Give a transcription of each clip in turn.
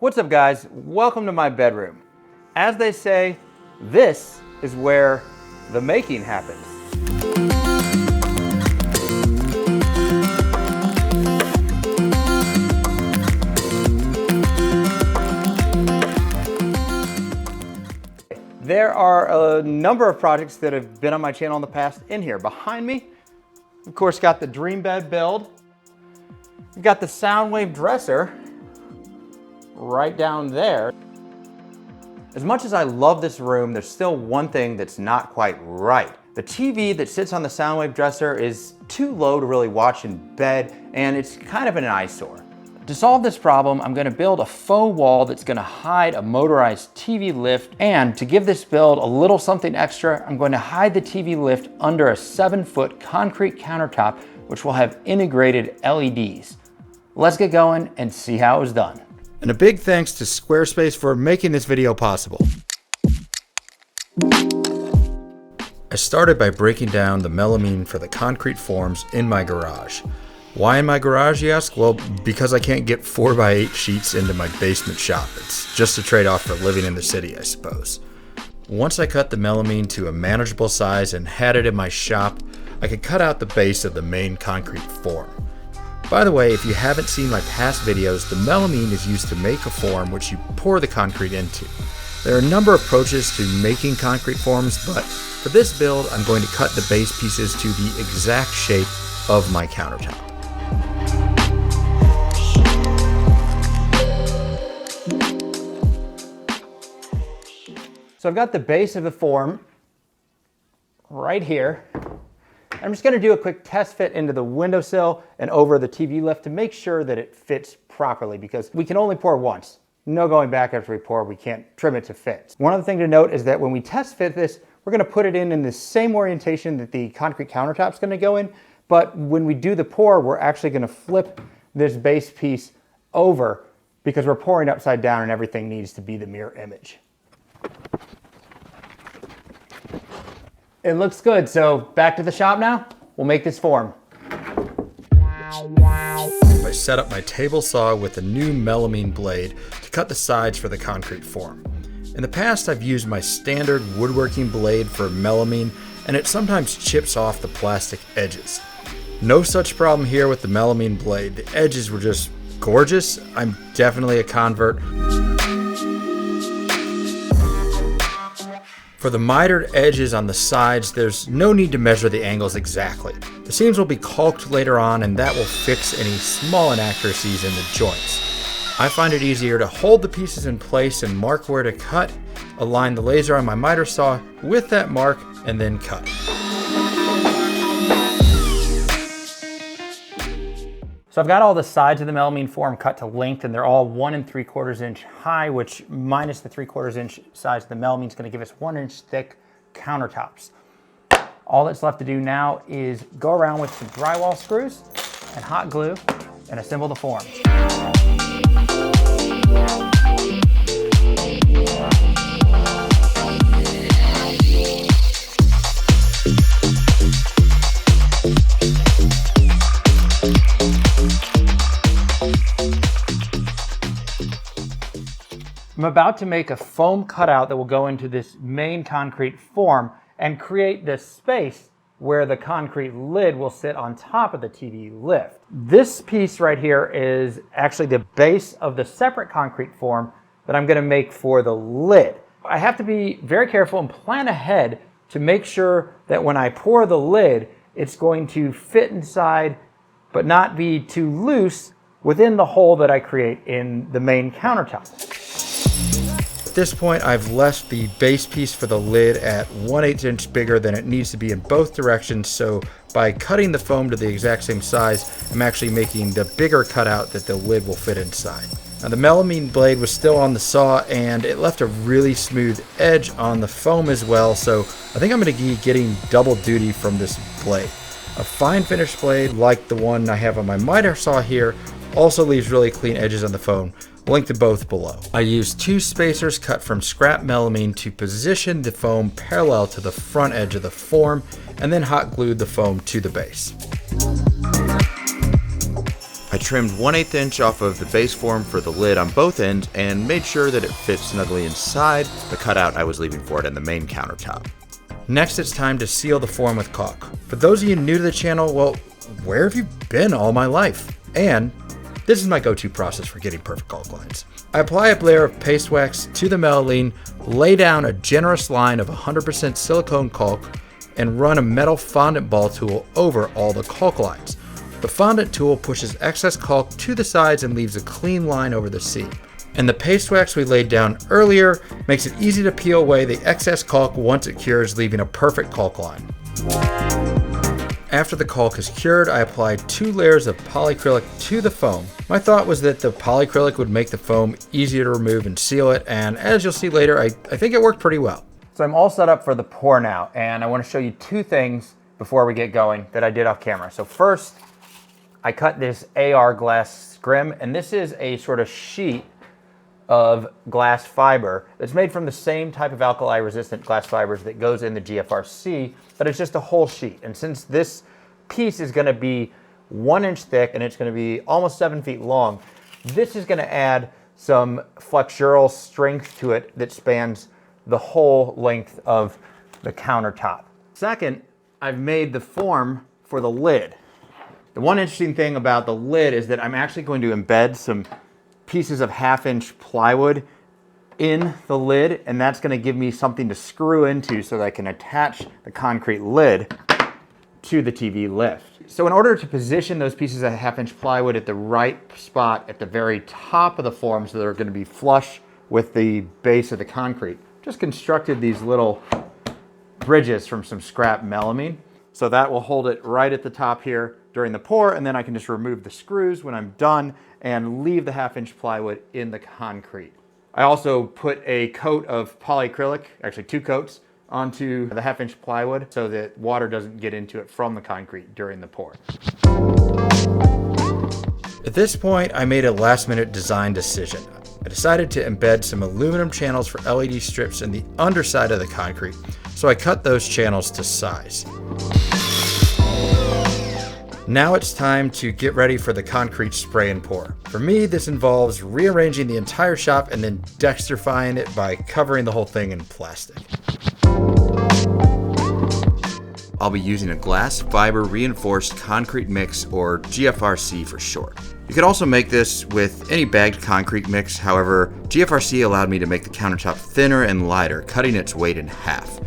What's up guys, welcome to my bedroom. As they say, this is where the making happens. There are a number of projects that have been on my channel in the past in here. Behind me, of course, got the dream bed build. We've got the Soundwave dresser right down there. As much as I love this room, there's still one thing that's not quite right. The TV that sits on the Soundwave dresser is too low to really watch in bed, and it's kind of an eyesore. To solve this problem, I'm gonna build a faux wall that's gonna hide a motorized TV lift, and to give this build a little something extra, I'm going to hide the TV lift under a 7-foot concrete countertop, which will have integrated LEDs. Let's get going and see how it was done. And a big thanks to Squarespace for making this video possible. I started by breaking down the melamine for the concrete forms in my garage. Why in my garage, you ask? Well, because I can't get 4x8 sheets into my basement shop. It's just a trade-off for living in the city, I suppose. Once I cut the melamine to a manageable size and had it in my shop, I could cut out the base of the main concrete form. By the way, if you haven't seen my past videos, the melamine is used to make a form which you pour the concrete into. There are a number of approaches to making concrete forms, but for this build, I'm going to cut the base pieces to the exact shape of my countertop. So I've got the base of the form right here. I'm just gonna do a quick test fit into the windowsill and over the TV lift to make sure that it fits properly, because we can only pour once. No going back after we pour, we can't trim it to fit. One other thing to note is that when we test fit this, we're gonna put it in the same orientation that the concrete countertop's gonna go in, but when we do the pour, we're actually gonna flip this base piece over because we're pouring upside down and everything needs to be the mirror image. It looks good, so back to the shop now. We'll make this form. I set up my table saw with a new melamine blade to cut the sides for the concrete form. In the past, I've used my standard woodworking blade for melamine, and it sometimes chips off the plastic edges. No such problem here with the melamine blade. The edges were just gorgeous. I'm definitely a convert. For the mitered edges on the sides, there's no need to measure the angles exactly. The seams will be caulked later on, and that will fix any small inaccuracies in the joints. I find it easier to hold the pieces in place and mark where to cut, align the laser on my miter saw with that mark, and then cut. So I've got all the sides of the melamine form cut to length, and they're all 1 3/4 inch high, which minus the 3/4 inch size of the melamine is going to give us 1 inch thick countertops. All that's left to do now is go around with some drywall screws and hot glue and assemble the forms. I'm about to make a foam cutout that will go into this main concrete form and create this space where the concrete lid will sit on top of the TV lift. This piece right here is actually the base of the separate concrete form that I'm gonna make for the lid. I have to be very careful and plan ahead to make sure that when I pour the lid, it's going to fit inside but not be too loose within the hole that I create in the main countertop. At this point, I've left the base piece for the lid at 1/8 inch bigger than it needs to be in both directions, so by cutting the foam to the exact same size, I'm actually making the bigger cutout that the lid will fit inside. Now the melamine blade was still on the saw, and it left a really smooth edge on the foam as well, so I think I'm going to be getting double duty from this blade. A fine finish blade like the one I have on my miter saw here also leaves really clean edges on the foam. Link to both below. I used 2 spacers cut from scrap melamine to position the foam parallel to the front edge of the form, and then hot glued the foam to the base. I trimmed 1/8 inch off of the base form for the lid on both ends and made sure that it fits snugly inside the cutout I was leaving for it in the main countertop. Next, it's time to seal the form with caulk. For those of you new to the channel, well, where have you been all my life? And this is my go-to process for getting perfect caulk lines. I apply a layer of paste wax to the melamine, lay down a generous line of 100% silicone caulk, and run a metal fondant ball tool over all the caulk lines. The fondant tool pushes excess caulk to the sides and leaves a clean line over the seam. And the paste wax we laid down earlier makes it easy to peel away the excess caulk once it cures, leaving a perfect caulk line. After the caulk is cured, I applied 2 layers of polyacrylic to the foam. My thought was that the polyacrylic would make the foam easier to remove and seal it, and as you'll see later, I think it worked pretty well. So I'm all set up for the pour now, and I want to show you 2 things before we get going that I did off camera. So first, I cut this AR glass scrim, and this is a sort of sheet of glass fiber that's made from the same type of alkali resistant glass fibers that goes in the GFRC, but it's just a whole sheet. And since this piece is going to be 1 inch thick and it's going to be almost 7 feet long, this is going to add some flexural strength to it that spans the whole length of the countertop. Second, I've made the form for the lid. The one interesting thing about the lid is that I'm actually going to embed some pieces of 1/2 inch plywood in the lid, and that's going to give me something to screw into so that I can attach the concrete lid to the TV lift. So in order to position those pieces of 1/2 inch plywood at the right spot at the very top of the form so they're going to be flush with the base of the concrete, just constructed these little bridges from some scrap melamine. So that will hold it right at the top here during the pour, and then I can just remove the screws when I'm done and leave the 1/2 inch plywood in the concrete. I also put a coat of polyacrylic, actually 2 coats, onto the 1/2 inch plywood so that water doesn't get into it from the concrete during the pour. At this point, I made a last minute design decision. I decided to embed some aluminum channels for LED strips in the underside of the concrete, so I cut those channels to size. Now it's time to get ready for the concrete spray and pour. For me, this involves rearranging the entire shop and then dextrifying it by covering the whole thing in plastic. I'll be using a glass fiber reinforced concrete mix, or GFRC for short. You could also make this with any bagged concrete mix. However, GFRC allowed me to make the countertop thinner and lighter, cutting its weight in half.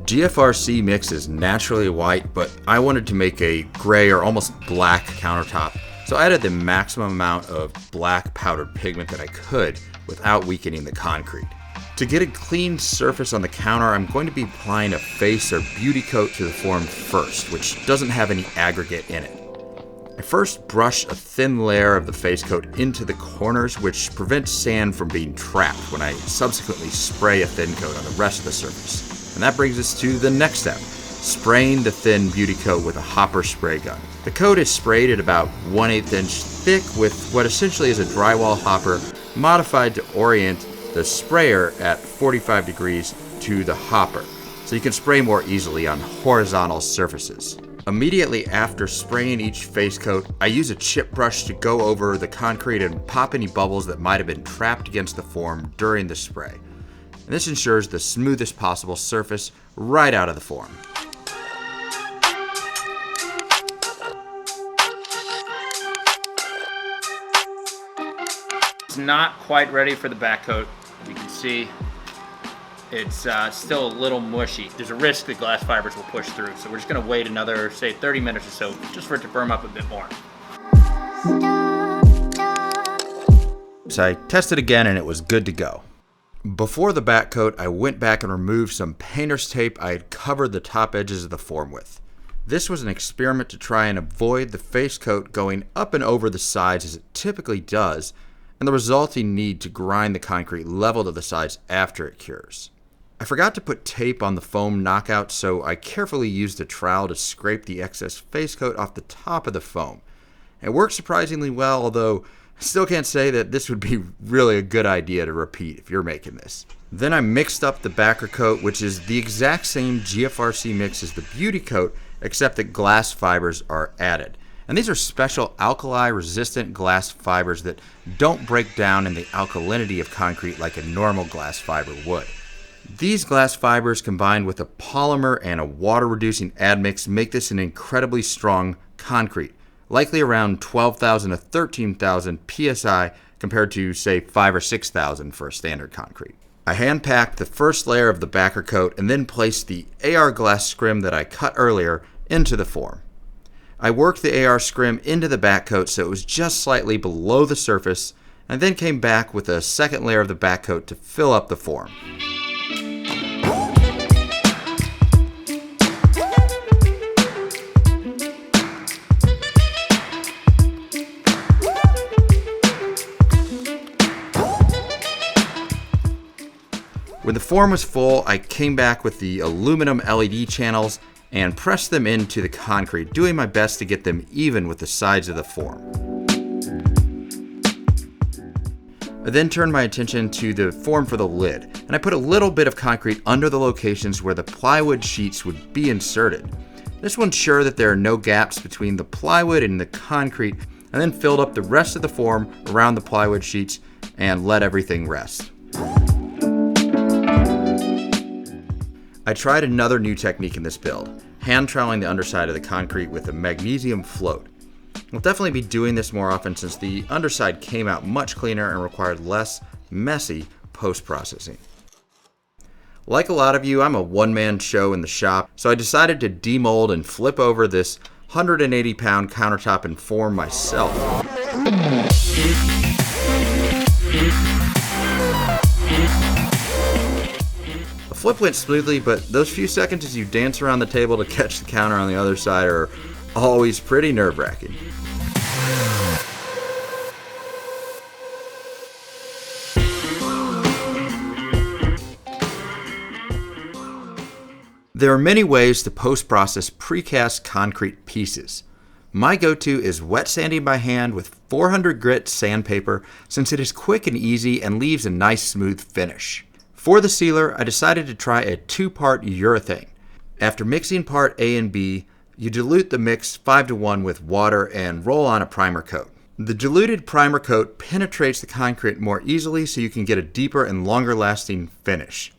GFRC mix is naturally white, but I wanted to make a gray or almost black countertop, so I added the maximum amount of black powdered pigment that I could without weakening the concrete. To get a clean surface on the counter, I'm going to be applying a face or beauty coat to the form first, which doesn't have any aggregate in it. I first brush a thin layer of the face coat into the corners, which prevents sand from being trapped when I subsequently spray a thin coat on the rest of the surface. And that brings us to the next step, spraying the thin beauty coat with a hopper spray gun. The coat is sprayed at about 1/8 inch thick with what essentially is a drywall hopper modified to orient the sprayer at 45 degrees to the hopper, so you can spray more easily on horizontal surfaces. Immediately after spraying each face coat, I use a chip brush to go over the concrete and pop any bubbles that might have been trapped against the form during the spray. And this ensures the smoothest possible surface right out of the form. It's not quite ready for the back coat. You can see it's still a little mushy. There's a risk that glass fibers will push through, so we're just gonna wait another, say, 30 minutes or so, just for it to firm up a bit more. So I tested again and it was good to go. Before the back coat, I went back and removed some painter's tape I had covered the top edges of the form with. This was an experiment to try and avoid the face coat going up and over the sides as it typically does, and the resulting need to grind the concrete level to the sides after it cures. I forgot to put tape on the foam knockout, so I carefully used a trowel to scrape the excess face coat off the top of the foam. It worked surprisingly well, although I still can't say that this would be really a good idea to repeat if you're making this. Then I mixed up the backer coat, which is the exact same GFRC mix as the beauty coat, except that glass fibers are added. And these are special alkali-resistant glass fibers that don't break down in the alkalinity of concrete like a normal glass fiber would. These glass fibers combined with a polymer and a water-reducing admix make this an incredibly strong concrete, likely around 12,000 to 13,000 psi compared to, say, 5,000 or 6,000 for a standard concrete. I hand-packed the first layer of the backer coat and then placed the AR glass scrim that I cut earlier into the form. I worked the AR scrim into the back coat so it was just slightly below the surface, and then came back with a second layer of the back coat to fill up the form. When the form was full, I came back with the aluminum LED channels and pressed them into the concrete, doing my best to get them even with the sides of the form. I then turned my attention to the form for the lid, and I put a little bit of concrete under the locations where the plywood sheets would be inserted. This will ensure that there are no gaps between the plywood and the concrete, and then filled up the rest of the form around the plywood sheets and let everything rest. I tried another new technique in this build, hand troweling the underside of the concrete with a magnesium float. I'll definitely be doing this more often since the underside came out much cleaner and required less messy post-processing. Like a lot of you, I'm a one-man show in the shop, so I decided to demold and flip over this 180-pound countertop and form myself. The flip went smoothly, but those few seconds as you dance around the table to catch the counter on the other side are always pretty nerve-wracking. There are many ways to post-process precast concrete pieces. My go-to is wet sanding by hand with 400 grit sandpaper since it is quick and easy and leaves a nice smooth finish. For the sealer, I decided to try a 2-part urethane. After mixing part A and B, you dilute the mix 5-to-1 with water and roll on a primer coat. The diluted primer coat penetrates the concrete more easily so you can get a deeper and longer lasting finish.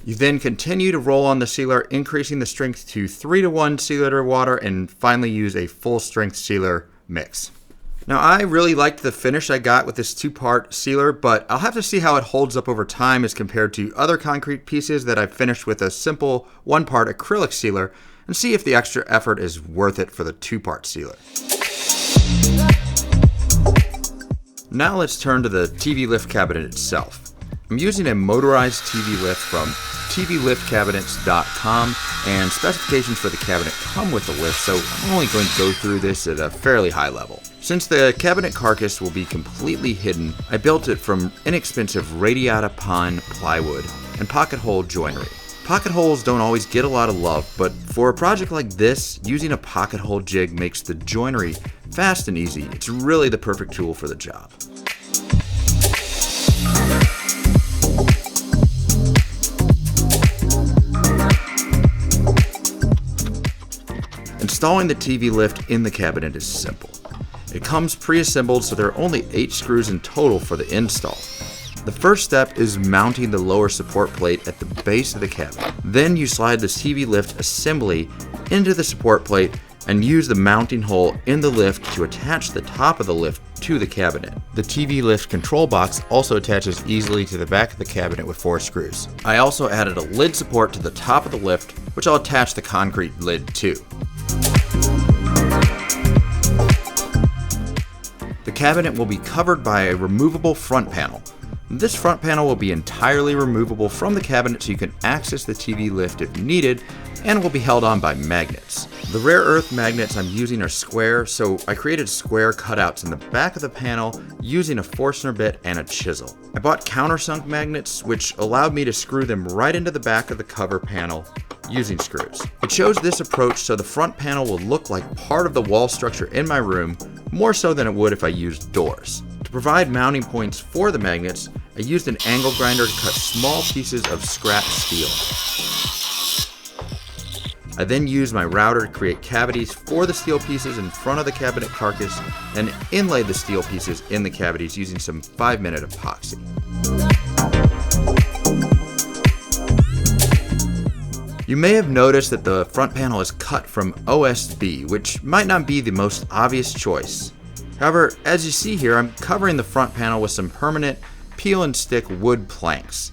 You then continue to roll on the sealer, increasing the strength to 3-to-1 sealer to water, and finally use a full strength sealer mix. Now, I really liked the finish I got with this 2-part sealer, but I'll have to see how it holds up over time as compared to other concrete pieces that I've finished with a simple 1-part acrylic sealer, and see if the extra effort is worth it for the 2-part sealer. Now let's turn to the TV lift cabinet itself. I'm using a motorized TV lift from tvliftcabinets.com, and specifications for the cabinet come with the lift, so I'm only going to go through this at a fairly high level. Since the cabinet carcass will be completely hidden, I built it from inexpensive radiata pine plywood and pocket hole joinery. Pocket holes don't always get a lot of love, but for a project like this, using a pocket hole jig makes the joinery fast and easy. It's really the perfect tool for the job. Installing the TV lift in the cabinet is simple. It comes pre-assembled, so there are only 8 screws in total for the install. The first step is mounting the lower support plate at the base of the cabinet. Then you slide the TV lift assembly into the support plate and use the mounting hole in the lift to attach the top of the lift to the cabinet. The TV lift control box also attaches easily to the back of the cabinet with 4 screws. I also added a lid support to the top of the lift, which I'll attach the concrete lid to. The cabinet will be covered by a removable front panel. This front panel will be entirely removable from the cabinet so you can access the TV lift if needed, and will be held on by magnets. The rare earth magnets I'm using are square, so I created square cutouts in the back of the panel using a Forstner bit and a chisel. I bought countersunk magnets, which allowed me to screw them right into the back of the cover panel using screws. I chose this approach so the front panel will look like part of the wall structure in my room, more so than it would if I used doors. To provide mounting points for the magnets, I used an angle grinder to cut small pieces of scrap steel. I then used my router to create cavities for the steel pieces in front of the cabinet carcass and inlaid the steel pieces in the cavities using some 5-minute epoxy. You may have noticed that the front panel is cut from OSB, which might not be the most obvious choice. However, as you see here, I'm covering the front panel with some permanent peel and stick wood planks.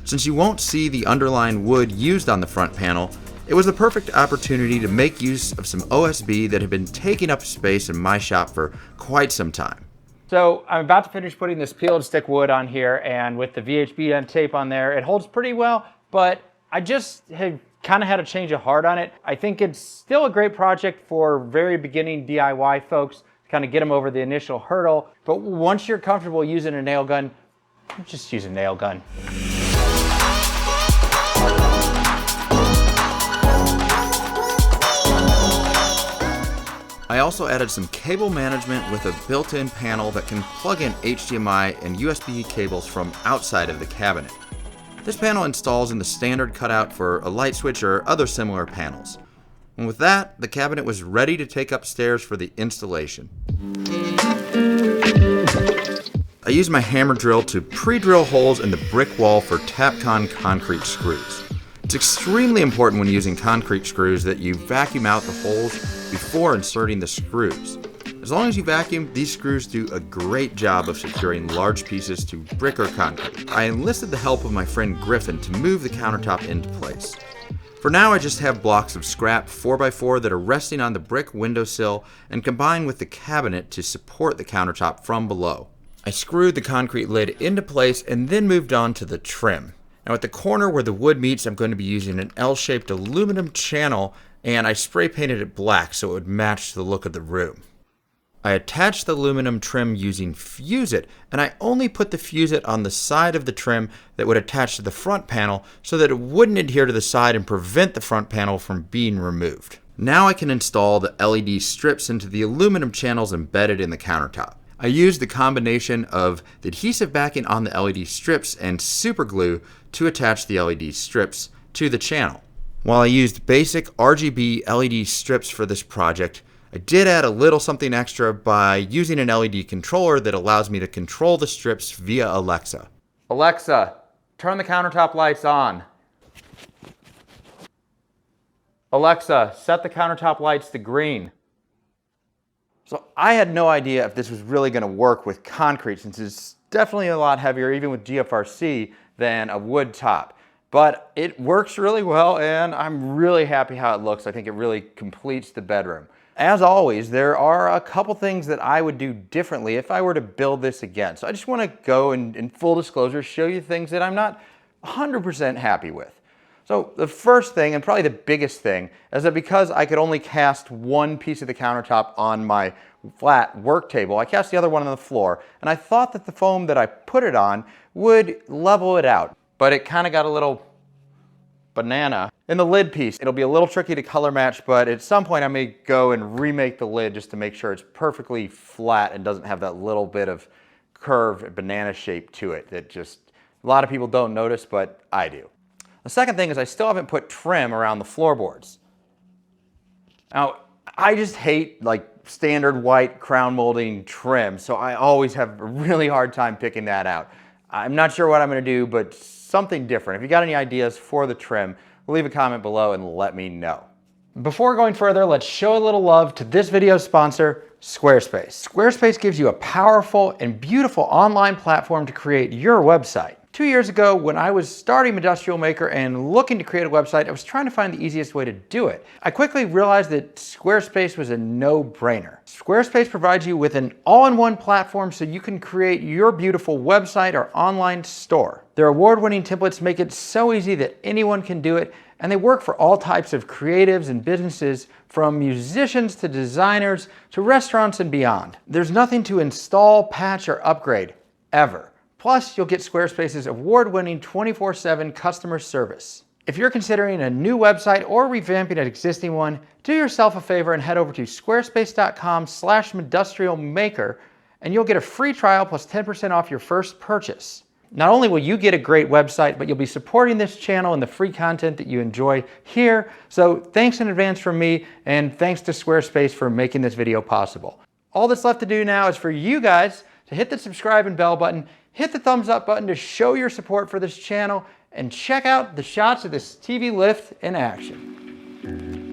Since you won't see the underlying wood used on the front panel, it was the perfect opportunity to make use of some OSB that had been taking up space in my shop for quite some time. So I'm about to finish putting this peel and stick wood on here, and with the VHB end tape on there, it holds pretty well, but I just have kind of had a change of heart on it. I think it's still a great project for very beginning DIY folks to kind of get them over the initial hurdle. But once you're comfortable using a nail gun, just use a nail gun. I also added some cable management with a built-in panel that can plug in HDMI and USB cables from outside of the cabinet. This panel installs in the standard cutout for a light switch or other similar panels. And with that, the cabinet was ready to take upstairs for the installation. I used my hammer drill to pre-drill holes in the brick wall for Tapcon concrete screws. It's extremely important when using concrete screws that you vacuum out the holes before inserting the screws. As long as you vacuum, these screws do a great job of securing large pieces to brick or concrete. I enlisted the help of my friend Griffin to move the countertop into place. For now, I just have blocks of scrap 4x4 that are resting on the brick windowsill and combined with the cabinet to support the countertop from below. I screwed the concrete lid into place and then moved on to the trim. Now at the corner where the wood meets, I'm going to be using an L-shaped aluminum channel, and I spray painted it black so it would match the look of the room. I attached the aluminum trim using Fuse-It, and I only put the Fuse-It on the side of the trim that would attach to the front panel so that it wouldn't adhere to the side and prevent the front panel from being removed. Now I can install the LED strips into the aluminum channels embedded in the countertop. I used the combination of the adhesive backing on the LED strips and super glue to attach the LED strips to the channel. While I used basic RGB LED strips for this project, I did add a little something extra by using an LED controller that allows me to control the strips via Alexa. Alexa, turn the countertop lights on. Alexa, set the countertop lights to green. So I had no idea if this was really going to work with concrete, since it's definitely a lot heavier, even with GFRC, than a wood top. But it works really well, and I'm really happy how it looks. I think it really completes the bedroom. As always, there are a couple things that I would do differently if I were to build this again. So I just want to go and, in full disclosure, show you things that I'm not 100% happy with. So the first thing, and probably the biggest thing, is that because I could only cast one piece of the countertop on my flat work table, I cast the other one on the floor, and I thought that the foam that I put it on would level it out. But it kind of got a little banana in the lid piece. It'll be a little tricky to color match, but at some point I may go and remake the lid just to make sure it's perfectly flat and doesn't have that little bit of curve banana shape to it that just a lot of people don't notice, but I do. The second thing is I still haven't put trim around the floorboards. Now, I just hate like standard white crown molding trim, so I always have a really hard time picking that out. I'm not sure what I'm going to do, but something different. If you got any ideas for the trim, leave a comment below and let me know. Before going further, let's show a little love to this video's sponsor, Squarespace. Squarespace gives you a powerful and beautiful online platform to create your website. 2 years ago, when I was starting Industrial Maker and looking to create a website, I was trying to find the easiest way to do it. I quickly realized that Squarespace was a no-brainer. Squarespace provides you with an all-in-one platform so you can create your beautiful website or online store. Their award-winning templates make it so easy that anyone can do it, and they work for all types of creatives and businesses, from musicians to designers to restaurants and beyond. There's nothing to install, patch, or upgrade, ever. Plus, you'll get Squarespace's award-winning 24/7 customer service. If you're considering a new website or revamping an existing one, do yourself a favor and head over to squarespace.com/industrialmaker, and you'll get a free trial plus 10% off your first purchase. Not only will you get a great website, but you'll be supporting this channel and the free content that you enjoy here. So thanks in advance from me, and thanks to Squarespace for making this video possible. All that's left to do now is for you guys to hit the subscribe and bell button, hit the thumbs up button to show your support for this channel, and check out the shots of this TV lift in action.